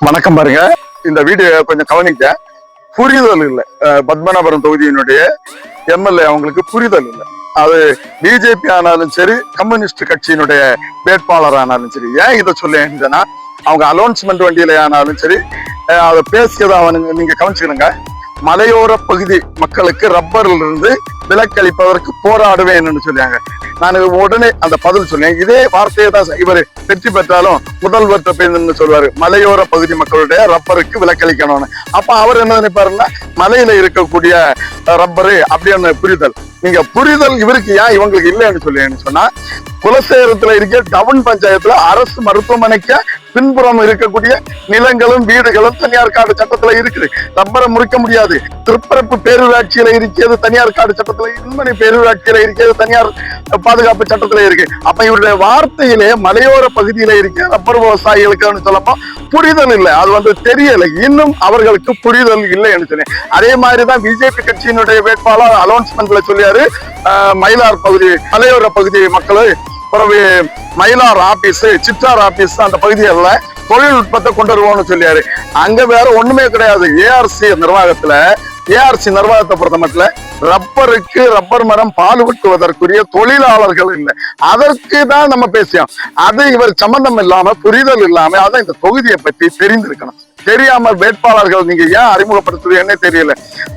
வணக்கம் பாருங்க. இந்த வீடியோ கொஞ்சம் கவனிக்க. புரிதல் இல்லை. பத்மநாபபுரம் தொகுதியினுடைய எம்எல்ஏ அவங்களுக்கு புரிதல் இல்லை. அது பிஜேபி ஆனாலும் சரி, கம்யூனிஸ்ட் கட்சியினுடைய வேட்பாளர் ஆனாலும் சரி. ஏன் இதை சொல்லேன்னா, அவங்க அலௌன்ஸ்மெண்ட் வண்டியில ஆனாலும் சரி, அதை பேசியதை அவனுங்க நீங்க கவனிச்சுக்கணுங்க. மலையோர பகுதி மக்களுக்கு ரப்பரில் இருந்து விலக்களிப்பதற்கு போராடுவேன்னு சொல்லியாங்க. நான் உடனே அந்த பதில் சொன்னேன். இதே வார்த்தையை தான் இவர் வெற்றி பெற்றாலும் முதல்வர் பேருந்து சொல்வாரு, மலையோர பகுதி மக்களுடைய ரப்பருக்கு விலக்களிக்கணும்னு. அப்ப அவர் என்ன நினைப்பாருன்னா, மலையில இருக்கக்கூடிய ரப்பரு அப்படின்னு புரிதல். நீங்க புரிதல் இவருக்கு ஏன் இவங்களுக்கு இல்லைன்னு சொல்லின்னு சொன்னா, குலசேகரத்துல இருக்க டவுன் பஞ்சாயத்துல அரசு மருத்துவமனைக்கு பின்புறம் இருக்கக்கூடிய நிலங்களும் வீடுகளும் தனியார் காடு சட்டத்துல இருக்குது. ரப்பரை முறிக்க முடியாது. திருப்பரப்பு பேரூராட்சியில இருக்கிறது தனியார் காடு சட்டத்துல, இன்மணி பேரூராட்சியில இருக்கிறது தனியார் பாதுகாப்பு சட்டத்துல இருக்கு. அப்ப இவருடைய வார்த்தையிலே மலையோர பகுதியில இருக்க ரப்பர் விவசாயிகளுக்கு சொல்லப்போ புரிதல் இல்லை. அது தெரியல, இன்னும் அவர்களுக்கு புரிதல் இல்லைன்னு சொன்னேன். அதே மாதிரிதான் பிஜேபி கட்சியினுடைய வேட்பாளர் அலௌன்ஸ்மெண்ட்ல சொல்லியாரு, மயிலார் பகுதி மலையோர பகுதி மக்கள் பிறகு மயிலார் ஆபீஸ், சிற்றார் ஆபீஸ் அந்த பகுதிகளில் தொழில்நுட்பத்தை கொண்டு வருவோம்னு சொல்லியாரு. அங்க வேற ஒண்ணுமே கிடையாது. ஏஆர்சி நிர்வாகத்தை பொறுத்த மட்டும் ரப்பருக்கு ரப்பர் மரம் பால் வெட்டுவதற்குரிய தொழிலாளர்கள் இல்லை. அதற்கு தான் நம்ம பேசியோம். அது இவர் சம்பந்தம் இல்லாம, புரிதல் இல்லாம, அதான் இந்த தொகுதியை பற்றி தெரிந்திருக்கணும். தெரியாம வேட்பாளர்கள் நீங்க ஏன் அறிமுகப்படுத்துறீங்கன்னே தெரியல.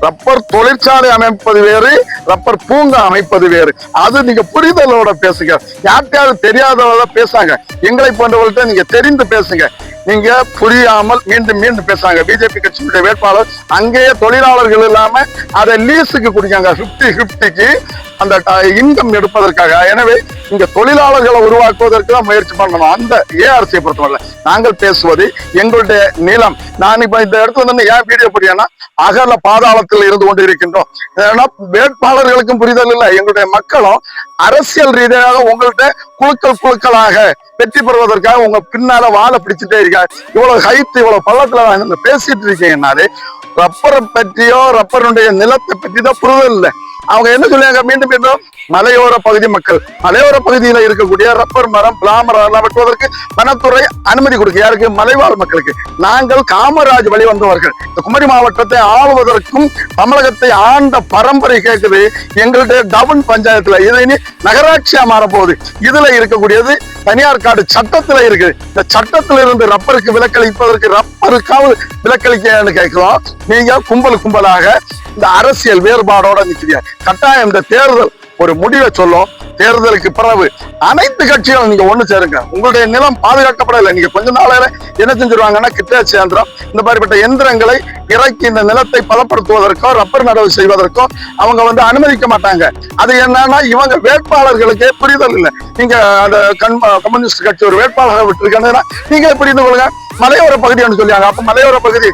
ரப்பர் தொழிற்சாலை அமைப்பது வேறு, ரப்பர் பூங்கா அமைப்பது வேறு. அது நீங்க புரிதலோட பேசுங்க. யார்கிட்டயாவது தெரியாதவங்க பேசாங்க. எங்களை போன்றவர்கள்ட்ட நீங்க தெரிந்து பேசுங்க. நீங்க புரியாமல் மீண்டும் பேசாங்க. பிஜேபி கட்சியினுடைய வேட்பாளர் அங்கேயே தொழிலாளர்கள் இல்லாம அதை லீஸுக்கு குடிக்காங்க, 50-50க்கு அந்த இன்கம் எடுப்பதற்காக. எனவே இங்க தொழிலாளர்களை உருவாக்குவதற்கு தான் முயற்சி பண்ணணும். அந்த ஏஆர்சியை பொறுத்தவரை நாங்கள் பேசுவது எங்களுடைய நிலம். நான் இப்ப இந்த இடத்துல ஏன் வீடியோ புரியனா, அகல பாதாளத்தில் இருந்து கொண்டு இருக்கின்றோம். ஏன்னா வேட்பாளர்களுக்கும் புரிதல் இல்லை. எங்களுடைய மக்களும் அரசியல் ரீதியாக உங்கள்கிட்ட குழுக்களாக வெற்றி பெறுவதற்காக உங்க பின்னால வாழை பிடிச்சிட்டே இருக்காங்க. இவ்வளவு ஹைட், இவ்வளவு பள்ளத்துல பேசிட்டு இருக்கீங்கன்னாலே ரப்பரை பற்றியோ ரப்பருடைய நிலத்தை பற்றி தான் புரிதல் இல்லை. அவங்க என்ன சொல்லுவாங்க, மீண்டும் மலையோர பகுதி மக்கள், மலையோர பகுதியில இருக்கக்கூடிய ரப்பர் மரம் பிளாமரம் வெட்டுவதற்கு வனத்துறை அனுமதி கொடுக்க யாருக்கு? மலைவாழ் மக்களுக்கு. நாங்கள் காமராஜ் வழி வந்தவர்கள். இந்த குமரி மாவட்டத்தை ஆளுவதற்கும் தமிழகத்தை ஆண்ட பரம்பரை கேட்குது எங்களுடைய டவுன் பஞ்சாயத்துல. இது இனி நகராட்சியா மாறப்போகுது. இதுல இருக்கக்கூடியது தனியார் காடு சட்டத்துல இருக்கு. இந்த சட்டத்துல இருந்து ரப்பருக்கு விலக்களிப்பதற்கு ரப்பருக்காவது விலக்களிக்க கேட்கிறோம். நீங்க கும்பலாக இந்த அரசியல் வேறுபாடோட நிக்கிறீங்க. கட்டாயம் இந்த தேர்தல் ஒரு முடிவை சொல்லும். தேர்தலுக்கு பிறகு அனைத்து கட்சிகளும் நீங்க ஒண்ணு சேருங்க. உங்களுடைய நிலம் பாதுகாக்கப்படலை. நீங்க கொஞ்ச நாளையில என்ன செஞ்சிருவாங்கன்னா, கிட்டாட்சி இயந்திரம் இந்த மாதிரிப்பட்ட எந்திரங்களை இறக்கி இந்த நிலத்தை பலப்படுத்துவதற்கோ ரப்பர் நடவு செய்வதற்கோ அவங்க அனுமதிக்க மாட்டாங்க. அது என்னன்னா, இவங்க வேட்பாளர்களுக்கே புரிதல் இல்லை. நீங்க அந்த கம்யூனிஸ்ட் கட்சி ஒரு வேட்பாளரை விட்டுருக்கீங்கன்னா நீங்க புரிந்து கொள்ளுங்க. மலையோர பகுதின்னு சொல்லியாங்க. அப்ப மலையோர பகுதி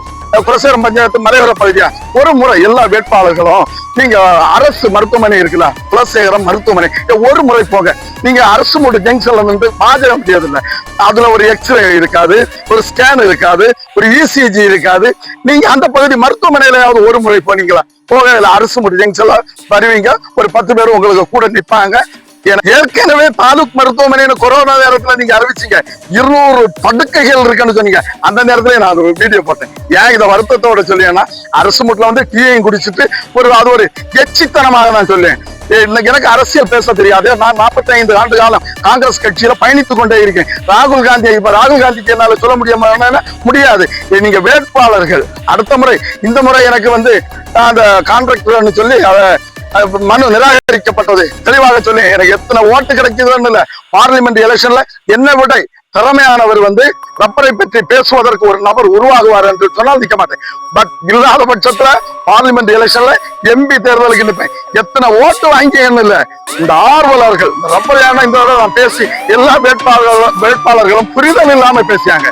குலசேகரம் பஞ்சாயத்து மலையோர பகுதியா? ஒரு முறை எல்லா வேட்பாளர்களும் நீங்க அரசு மருத்துவமனை இருக்குல்ல, குலசேகரம் மருத்துவமனை ஒரு முறை போக. நீங்க அரசு மூடு ஜங்ஷன்ல பாஜக முடியாது இல்லை. அதுல ஒரு எக்ஸ்ரே இருக்காது, ஒரு ஸ்கேன் இருக்காது, ஒரு இசிஜி இருக்காது. நீங்க அந்த பகுதி மருத்துவமனையிலாவது ஒரு முறை போனீங்களா? போக அரசு மூடு ஜங்ஷன்ல வருவீங்க. ஒரு 10 பேர் உங்களுக்கு கூட நிற்பாங்க. ஏற்கனவே தாலுக் மருத்துவமனைன்னு கொரோனா நேரத்துல நீங்க அறிவிச்சீங்க 200 படுக்கைகள் இருக்குன்னு சொன்னீங்க. அந்த நேரத்துல நான் ஒரு வீடியோ போட்டேன். ஏன் இதை வருத்தத்தோட சொல்லியேன்னா, அரசு முட்ல டீயையும் குடிச்சிட்டு அது ஒரு எச்சித்தனமாக நான் சொல்லேன். இன்னைக்கு எனக்கு அரசியல் பேச தெரியாது. நான் 45 ஆண்டு காலம் காங்கிரஸ் கட்சியில பயணித்துக் கொண்டே இருக்கேன். ராகுல் காந்திக்கு என்னால சொல்ல முடியாது. நீங்க வேட்பாளர்கள் அடுத்த முறை, இந்த முறை எனக்கு அந்த கான்ட்ராக்டர்னு சொல்லி மனு நிராகரிக்கப்பட்டது தெளிவாக சொல்லி, எனக்கு எத்தனை ஓட்டு கிடைக்குதுன்னு இல்ல. பார்லிமெண்ட் எலெக்ஷன்ல என்ன விட திறமையானவர் ரப்பரை பற்றி பேசுவதற்கு ஒரு நபர் உருவாகுவார் என்று சொன்னால் நிற்க மாட்டேன். பட் இல்லாத பட்சத்துல பார்லிமெண்ட் எலெக்ஷன்ல எம்பி தேர்தலுக்கு நிற்பேன். எத்தனை ஓட்டு வாங்கியன்னு இல்ல. இந்த ஆர்வலர்கள் ரப்பர் இந்த நான் பேசி எல்லா வேட்பாளர்களும் புரிதல் இல்லாம பேசியாங்க.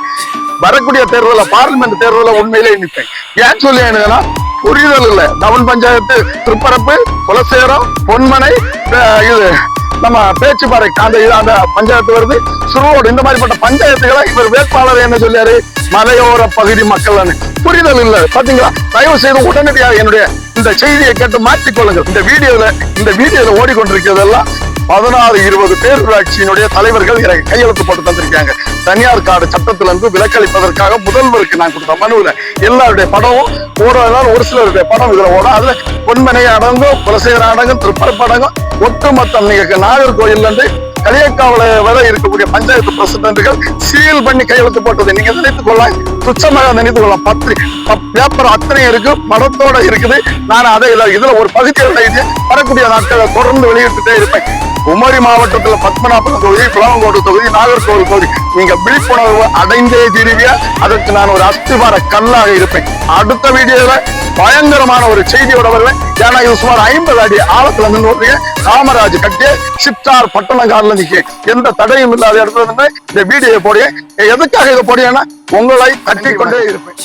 வரக்கூடிய தேர்தல பார்லிமெண்ட் தேர்தல உண்மையிலே நிற்பேன். ஏன் சொல்லியா, புரிதல் இல்லை. டவுன் பஞ்சாயத்து, திருப்பரப்பு, குலசேகரம், பொன்மனை, இது நம்ம பேச்சுப்பாறை அந்த பஞ்சாயத்து வருது, சுருவோடு, இந்த மாதிரிப்பட்ட பஞ்சாயத்துகளை இவர் வேட்பாளர் என்ன சொல்லியாரு, மலையோர பகுதி மக்கள். புரிதல் இல்லை. பாத்தீங்களா? தயவு செய்து உடனடியாக என்னுடைய இந்த செய்தியை கேட்டு மாற்றிக்கொள்ளுங்கள். இந்த வீடியோல ஓடிக்கொண்டிருக்கிறதெல்லாம் 16-20 பேரூராட்சியினுடைய தலைவர்கள் எனக்கு கையெழுத்து போட்டு தந்திருக்காங்க. தனியார் கார்டு சட்டத்துல இருந்து விலக்களிப்பதற்காக முதல்வருக்கு நான் கொடுத்த மனுவில் எல்லாருடைய படமும் ஓடுறதுனால ஒரு சிலருடைய படம் இதுல ஓடும். அதுல பொன்மனை அடங்கும், குலசேகர அடங்கும், திருப்பரப்பு அடங்கும். ஒட்டுமொத்த நீங்க நாகர்கோயில் இருந்து களியக்காவில வரை இருக்கக்கூடிய பஞ்சாயத்து பிரசிடண்டுகள் சீல் பண்ணி கையெழுத்து போட்டது நீங்க நினைத்துக் கொள்ள துச்சமாக நினைத்துக் கொள்ளலாம். பேப்பர் அத்தனை இருக்கு, படத்தோட இருக்குது. நான் அதை இதுல ஒரு பகுதியில் எழுதி வரக்கூடிய நாட்களை தொடர்ந்து வெளியிட்டுட்டே இருப்பேன். குமரி மாவட்டத்துல பத்மநாபபுரம் தொகுதி, புலவங்கோடு தொகுதி, நாகர்கோவில் தொகுதி நீங்க விழிப்புணர்வு அடைந்தே தீருவியா. அதற்கு நான் ஒரு அஸ்திவார கல்லாக இருப்பேன். அடுத்த வீடியோல பயங்கரமான ஒரு செய்தியோட வருவேன். ஏன்னா இது சுமார் 50 அடி ஆழத்துல நின்று காமராஜ் கட்டிய சிப்டார் பட்டணங்காரில் நிக்க எந்த தடையும் இல்லாத இடத்துல இருந்து இந்த வீடியோ போடுங்க. எதுக்காக இதை போடுங்கன்னா உங்களை தட்டிக்கொண்டே இருப்பேன்.